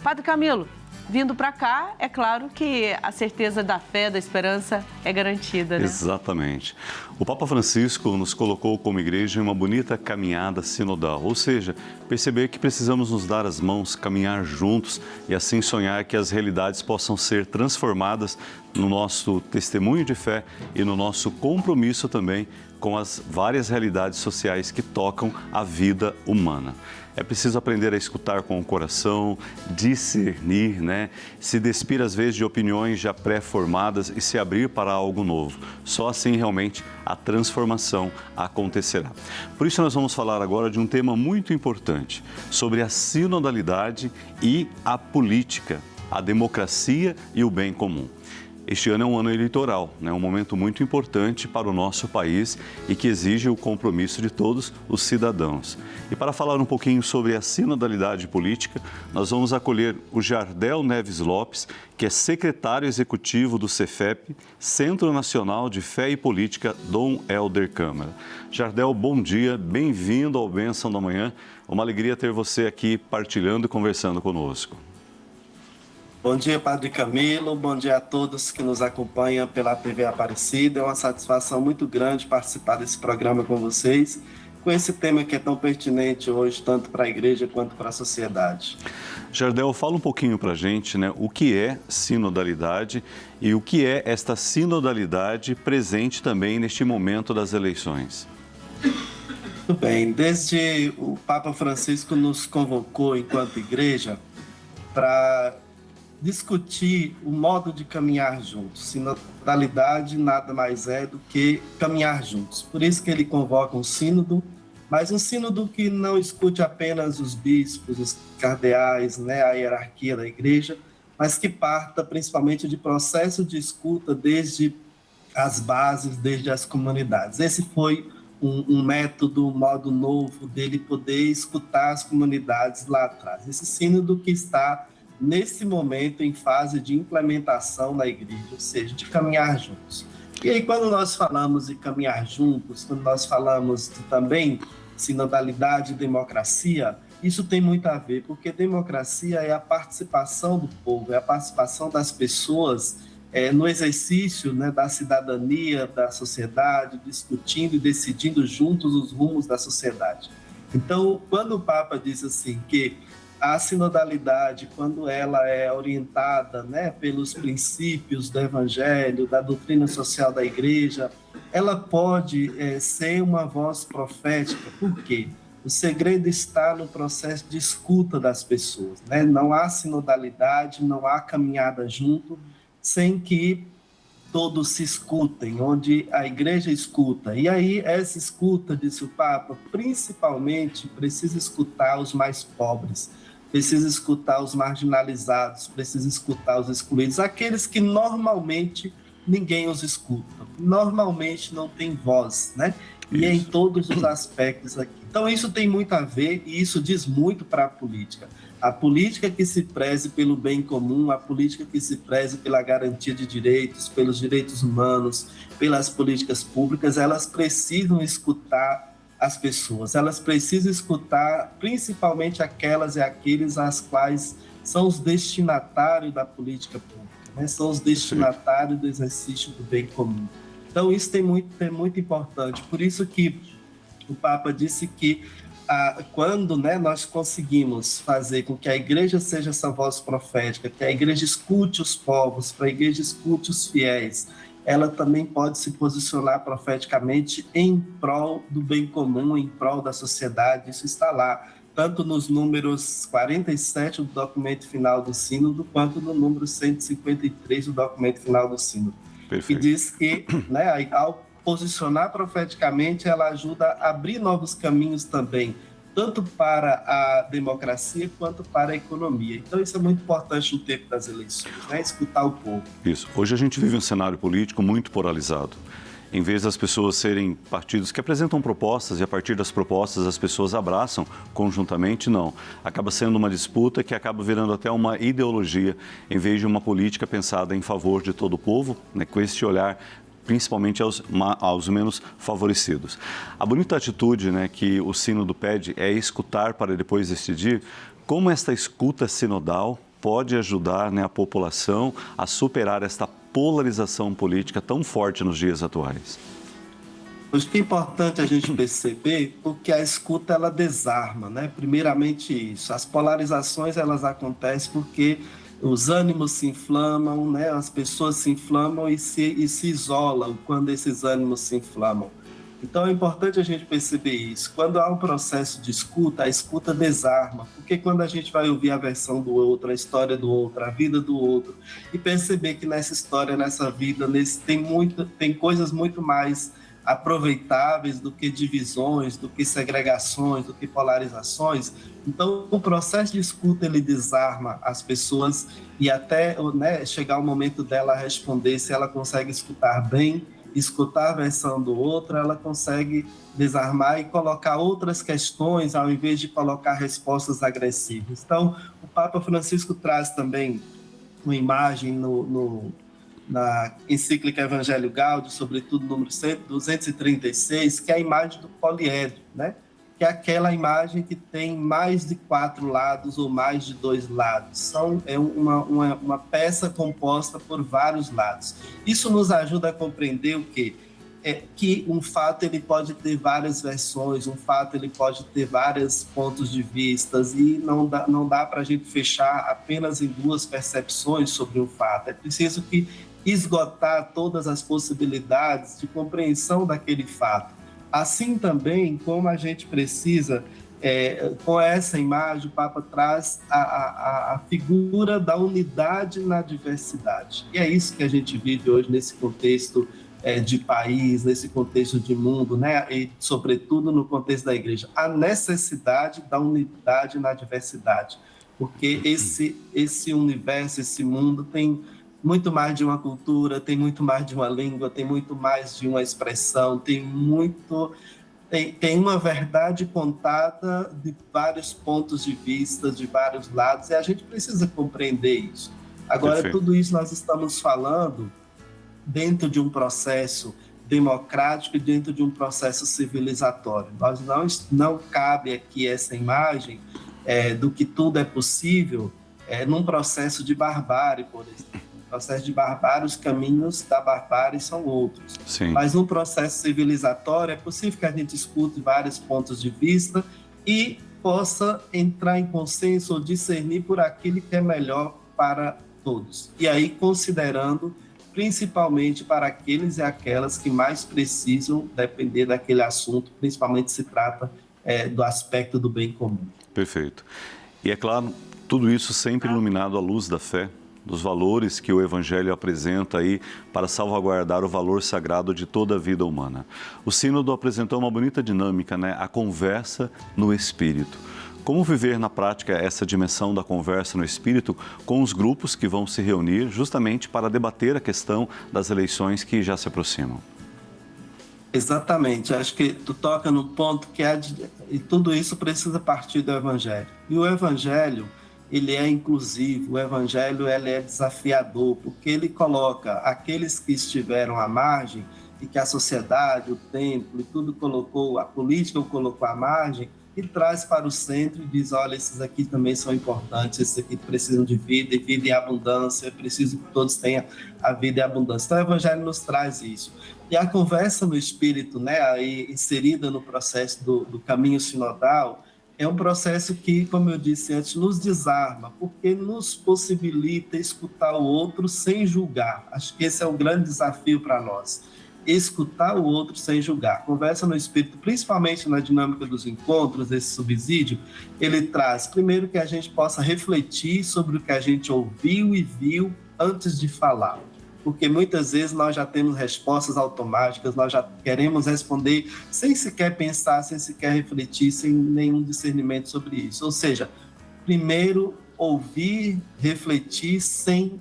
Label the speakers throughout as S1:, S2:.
S1: Padre Camilo, vindo para cá, é claro que a certeza da fé, da esperança é garantida, né?
S2: Exatamente. O Papa Francisco nos colocou como igreja em uma bonita caminhada sinodal, ou seja, perceber que precisamos nos dar as mãos, caminhar juntos e assim sonhar que as realidades possam ser transformadas no nosso testemunho de fé e no nosso compromisso também com as várias realidades sociais que tocam a vida humana. É preciso aprender a escutar com o coração, discernir, se despir às vezes de opiniões já pré-formadas e se abrir para algo novo. Só assim realmente a transformação acontecerá. Por isso nós vamos falar agora de um tema muito importante, sobre a sinodalidade e a política, a democracia e o bem comum. Este ano é um ano eleitoral, um momento muito importante para o nosso país e que exige o compromisso de todos os cidadãos. E para falar um pouquinho sobre a sinodalidade política, nós vamos acolher o Jardel Neves Lopes, que é secretário executivo do Cefep, Centro Nacional de Fé e Política, Dom Helder Câmara. Jardel, bom dia, bem-vindo ao Bênção da Manhã. Uma alegria ter você aqui partilhando e conversando conosco.
S3: Bom dia, Padre Camilo. Bom dia a todos que nos acompanham pela TV Aparecida. É uma satisfação muito grande participar desse programa com vocês, com esse tema que é tão pertinente hoje, tanto para a igreja quanto para a sociedade.
S2: Jardel, fala um pouquinho para a gente, o que é sinodalidade e o que é esta sinodalidade presente também neste momento das eleições.
S3: Muito bem. Desde o Papa Francisco nos convocou, enquanto igreja, para discutir o modo de caminhar juntos. Sinodalidade nada mais é do que caminhar juntos. Por isso que ele convoca um sínodo, mas um sínodo que não escute apenas os bispos, os cardeais, a hierarquia da igreja, mas que parta principalmente de processo de escuta desde as bases, desde as comunidades. Esse foi um método, um modo novo dele poder escutar as comunidades lá atrás. Esse sínodo que está nesse momento em fase de implementação na igreja, ou seja, de caminhar juntos. E aí, quando nós falamos de caminhar juntos, quando nós falamos de também sinodalidade e democracia, isso tem muito a ver, porque democracia é a participação do povo, é a participação das pessoas no exercício da cidadania, da sociedade, discutindo e decidindo juntos os rumos da sociedade. Então, quando o Papa diz assim que a sinodalidade, quando ela é orientada pelos princípios do Evangelho, da doutrina social da Igreja, ela pode ser uma voz profética. Por quê? O segredo está no processo de escuta das pessoas. Não há sinodalidade, não há caminhada junto, sem que todos se escutem, onde a Igreja escuta. E aí, essa escuta, disse o Papa, principalmente precisa escutar os mais pobres, precisa escutar os marginalizados, precisa escutar os excluídos, aqueles que normalmente ninguém os escuta, normalmente não tem voz, E é em todos os aspectos aqui. Então isso tem muito a ver e isso diz muito para a política. A política que se preze pelo bem comum, a política que se preze pela garantia de direitos, pelos direitos humanos, pelas políticas públicas, elas precisam escutar as pessoas, elas precisam escutar principalmente aquelas e aqueles às quais são os destinatários da política pública, são os destinatários do exercício do bem comum. Então isso é muito importante, por isso que o Papa disse que quando nós conseguimos fazer com que a igreja seja essa voz profética, que a igreja escute os povos, que a igreja escute os fiéis, ela também pode se posicionar profeticamente em prol do bem comum, em prol da sociedade. Isso está lá, tanto nos números 47 do documento final do Sínodo, quanto no número 153 do documento final do Sínodo.
S2: Perfeito.
S3: Que diz que, ao posicionar profeticamente, ela ajuda a abrir novos caminhos também, tanto para a democracia quanto para a economia. Então, isso é muito importante no tempo das eleições, escutar o povo.
S2: Isso. Hoje a gente vive um cenário político muito polarizado. Em vez das pessoas serem partidos que apresentam propostas e a partir das propostas as pessoas abraçam conjuntamente, não. Acaba sendo uma disputa que acaba virando até uma ideologia, em vez de uma política pensada em favor de todo o povo, com esse olhar principalmente aos menos favorecidos. A bonita atitude que o sínodo pede é escutar para depois decidir. Como esta escuta sinodal pode ajudar, né, a população a superar esta polarização política tão forte nos dias atuais?
S3: Acho que é importante a gente perceber porque a escuta ela desarma, né? Primeiramente isso, as polarizações elas acontecem porque os ânimos se inflamam, né? As pessoas se inflamam e se isolam quando esses ânimos se inflamam. Então é importante a gente perceber isso. Quando há um processo de escuta, a escuta desarma, porque quando a gente vai ouvir a versão do outro, a história do outro, a vida do outro, e perceber que nessa história, nessa vida, tem coisas muito mais aproveitáveis do que divisões, do que segregações, do que polarizações. Então, o processo de escuta, ele desarma as pessoas e até, né, chegar o momento dela responder, se ela consegue escutar bem, escutar a versão do outro, ela consegue desarmar e colocar outras questões ao invés de colocar respostas agressivas. Então, o Papa Francisco traz também uma imagem na encíclica Evangelho Gaudium, sobretudo número 236, que é a imagem do poliedro, né? Que é aquela imagem que tem mais de 4 lados ou mais de 2 lados. É uma peça composta por vários lados. Isso nos ajuda a compreender o quê? Que um fato ele pode ter várias versões, um fato ele pode ter vários pontos de vista e não dá para a gente fechar apenas em 2 percepções sobre um fato. É preciso esgotar todas as possibilidades de compreensão daquele fato. Assim também, como a gente precisa, com essa imagem, o Papa traz a figura da unidade na diversidade. E é isso que a gente vive hoje nesse contexto de país, nesse contexto de mundo, né? E sobretudo no contexto da igreja. A necessidade da unidade na diversidade. Porque esse universo, esse mundo tem muito mais de uma cultura, tem muito mais de uma língua, tem muito mais de uma expressão, tem uma verdade contada de vários pontos de vista, de vários lados, e a gente precisa compreender isso. Agora,
S2: Perfeito.
S3: Tudo isso nós estamos falando dentro de um processo democrático e dentro de um processo civilizatório. Não cabe aqui essa imagem do que tudo é possível num processo de barbárie, por exemplo. No processo de barbárie, os caminhos da barbárie são outros.
S2: Sim.
S3: Mas num processo civilizatório é possível que a gente escute vários pontos de vista e possa entrar em consenso ou discernir por aquilo que é melhor para todos. E aí considerando principalmente para aqueles e aquelas que mais precisam depender daquele assunto, principalmente se trata do aspecto do bem comum.
S2: Perfeito. E é claro, tudo isso sempre iluminado à luz da fé, dos valores que o Evangelho apresenta aí para salvaguardar o valor sagrado de toda a vida humana. O Sínodo apresentou uma bonita dinâmica, né? A conversa no Espírito. Como viver na prática essa dimensão da conversa no Espírito com os grupos que vão se reunir justamente para debater a questão das eleições que já se aproximam?
S3: Exatamente, acho que tu toca no ponto que e tudo isso precisa partir do Evangelho. E o Evangelho, ele é inclusivo, o Evangelho ele é desafiador, porque ele coloca aqueles que estiveram à margem e que a sociedade, o templo e tudo colocou, a política colocou à margem, e traz para o centro e diz, olha, esses aqui também são importantes, esses aqui precisam de vida e vida em abundância, é preciso que todos tenham a vida em abundância. Então o Evangelho nos traz isso. E a conversa no Espírito, né, aí inserida no processo do caminho sinodal, é um processo que, como eu disse antes, nos desarma, porque nos possibilita escutar o outro sem julgar. Acho que esse é um grande desafio para nós. Escutar o outro sem julgar. Conversa no Espírito, principalmente na dinâmica dos encontros, desse subsídio, ele traz, primeiro, que a gente possa refletir sobre o que a gente ouviu e viu antes de falar. Porque muitas vezes nós já temos respostas automáticas, nós já queremos responder sem sequer pensar, sem sequer refletir, sem nenhum discernimento sobre isso. Ou seja, primeiro ouvir, refletir sem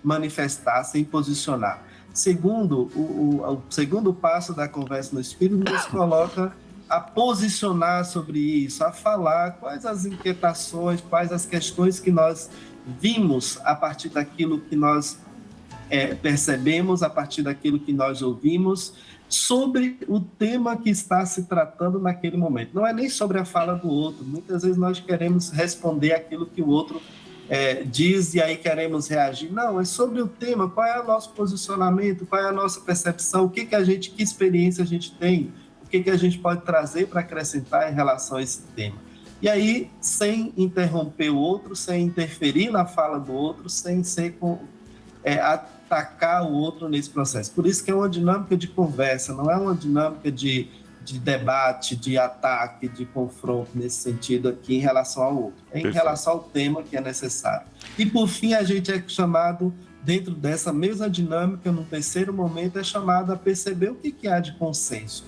S3: manifestar, sem posicionar. Segundo, o segundo passo da conversa no Espírito nos coloca a posicionar sobre isso, a falar quais as inquietações, quais as questões que nós vimos a partir daquilo que nós percebemos, a partir daquilo que nós ouvimos, sobre o tema que está se tratando naquele momento. Não é nem sobre a fala do outro. Muitas vezes nós queremos responder aquilo que o outro diz e aí queremos reagir. Não, é sobre o tema, qual é o nosso posicionamento, qual é a nossa percepção, que experiência a gente tem, o que a gente pode trazer para acrescentar em relação a esse tema. E aí, sem interromper o outro, sem interferir na fala do outro, sem atacar o outro nesse processo. Por isso que é uma dinâmica de conversa, não é uma dinâmica de debate, de ataque, de confronto nesse sentido aqui em relação ao outro. É em relação ao tema que é necessário. E, por fim, a gente é chamado, dentro dessa mesma dinâmica, no terceiro momento, é chamado a perceber o que há de consenso,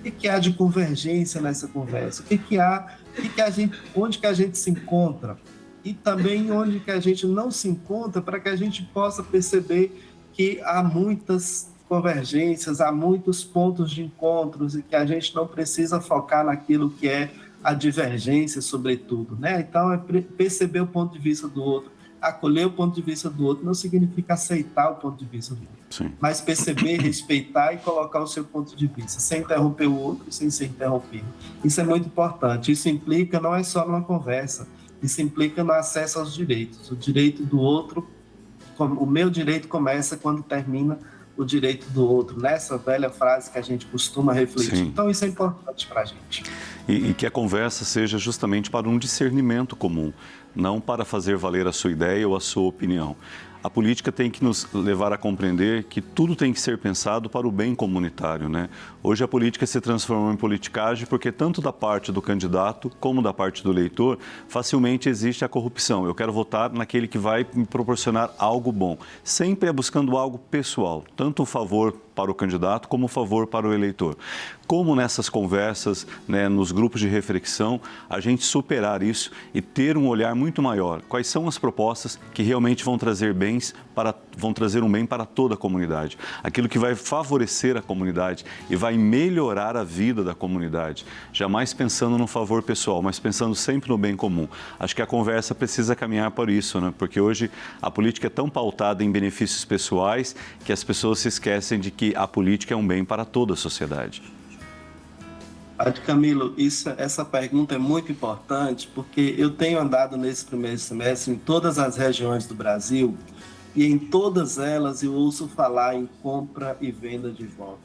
S3: o que há de convergência nessa conversa, onde que a gente se encontra e também onde que a gente não se encontra, para que a gente possa perceber que há muitas convergências, há muitos pontos de encontros e que a gente não precisa focar naquilo que é a divergência, sobretudo, né? Então, é perceber o ponto de vista do outro, acolher o ponto de vista do outro não significa aceitar o ponto de vista do outro, sim, mas perceber, respeitar e colocar o seu ponto de vista, sem interromper o outro e sem ser interrompido. Isso é muito importante. Isso implica, não é só numa conversa, isso implica no acesso aos direitos. O direito do outro, o meu direito começa quando termina o direito do outro, nessa velha frase que a gente costuma refletir. Sim. Então, isso é importante para a gente.
S2: E que a conversa seja justamente para um discernimento comum, não para fazer valer a sua ideia ou a sua opinião. A política tem que nos levar a compreender que tudo tem que ser pensado para o bem comunitário, né? Hoje a política se transformou em politicagem porque tanto da parte do candidato como da parte do eleitor facilmente existe a corrupção. Eu quero votar naquele que vai me proporcionar algo bom. Sempre é buscando algo pessoal, tanto o favor para o candidato como o favor para o eleitor. Como nessas conversas, né, nos grupos de reflexão, a gente superar isso e ter um olhar muito maior. Quais são as propostas que realmente vão trazer um bem para toda a comunidade? Aquilo que vai favorecer a comunidade e vai melhorar a vida da comunidade. Jamais pensando no favor pessoal, mas pensando sempre no bem comum. Acho que a conversa precisa caminhar por isso, né? Porque hoje a política é tão pautada em benefícios pessoais que as pessoas se esquecem de que a política é um bem para toda a sociedade.
S3: Camilo, essa pergunta é muito importante porque eu tenho andado nesse primeiro semestre em todas as regiões do Brasil e em todas elas eu ouço falar em compra e venda de voto.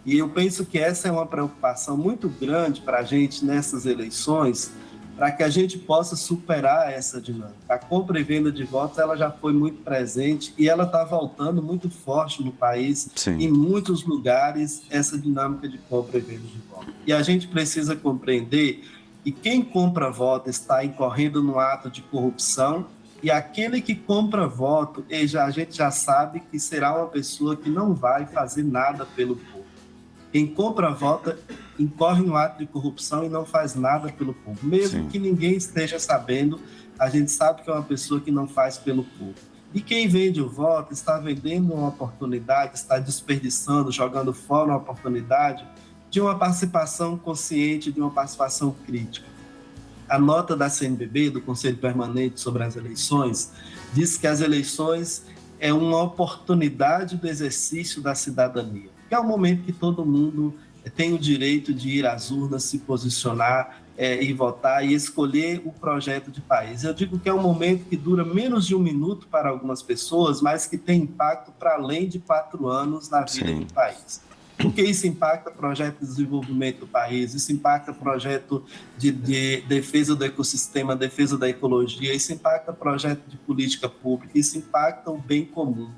S3: E eu penso que essa é uma preocupação muito grande para a gente nessas eleições, para que a gente possa superar essa dinâmica. A compra e venda de votos ela já foi muito presente e ela está voltando muito forte no país. Sim. Em muitos lugares, essa dinâmica de compra e venda de votos. E a gente precisa compreender que quem compra voto está incorrendo no ato de corrupção e aquele que compra voto, a gente já sabe que será uma pessoa que não vai fazer nada pelo povo. Quem compra voto incorre no ato de corrupção e não faz nada pelo povo. Mesmo Sim. que ninguém esteja sabendo, a gente sabe que é uma pessoa que não faz pelo povo. E quem vende o voto está vendendo uma oportunidade, está desperdiçando, jogando fora uma oportunidade de uma participação consciente, de uma participação crítica. A nota da CNBB, do Conselho Permanente sobre as Eleições, diz que as eleições é uma oportunidade do exercício da cidadania. É o momento que todo mundo tem o direito de ir às urnas, se posicionar e votar e escolher o projeto de país. Eu digo que é um momento que dura menos de 1 minuto para algumas pessoas, mas que tem impacto para além de 4 anos na vida Sim. do país. Porque isso impacta o projeto de desenvolvimento do país, isso impacta o projeto de defesa do ecossistema, defesa da ecologia, isso impacta o projeto de política pública, isso impacta o bem comum.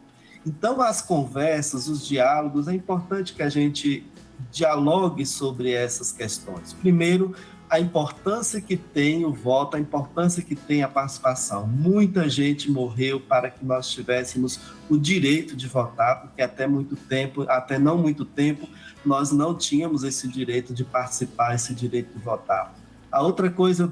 S3: Então, as conversas, os diálogos, é importante que a gente dialogue sobre essas questões. Primeiro, a importância que tem o voto, a importância que tem a participação. Muita gente morreu para que nós tivéssemos o direito de votar, porque até não muito tempo, nós não tínhamos esse direito de participar, esse direito de votar. A outra coisa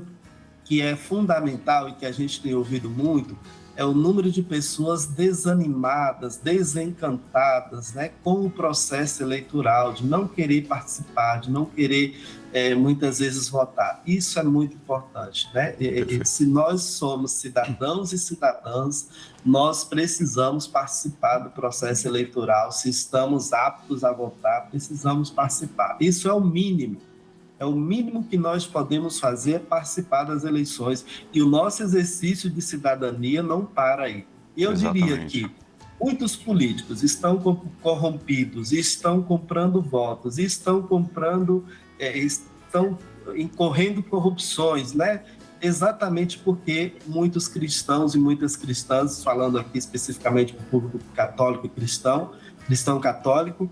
S3: que é fundamental e que a gente tem ouvido muito é o número de pessoas desanimadas, desencantadas, né, com o processo eleitoral, de não querer participar, de não querer, muitas vezes, votar. Isso é muito importante, né? Se nós somos cidadãos e cidadãs, nós precisamos participar do processo eleitoral. Se estamos aptos a votar, precisamos participar. Isso é o mínimo. É o mínimo que nós podemos fazer, participar das eleições. E o nosso exercício de cidadania não para aí. E eu diria que muitos políticos estão corrompidos, estão comprando votos, estão incorrendo corrupções, né? Exatamente porque muitos cristãos e muitas cristãs, falando aqui especificamente do público católico e cristão católico,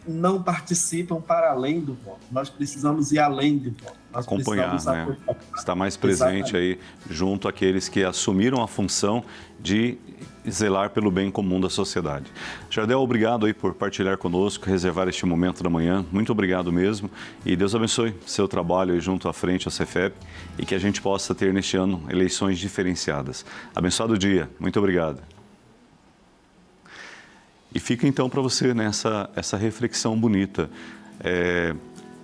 S3: não participam para além do voto. Nós precisamos ir além do voto. Nós
S2: acompanhar, né? Estar mais presente aí junto àqueles que assumiram a função de zelar pelo bem comum da sociedade. Jardel, obrigado aí por partilhar conosco, reservar este momento da manhã. Muito obrigado mesmo e Deus abençoe seu trabalho aí junto à frente ao Cefep e que a gente possa ter neste ano eleições diferenciadas. Abençoado dia. Muito obrigado. E fica então para você essa reflexão bonita,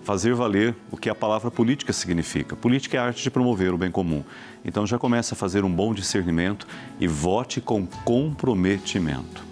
S2: fazer valer o que a palavra política significa. Política é a arte de promover o bem comum. Então já começa a fazer um bom discernimento e vote com comprometimento.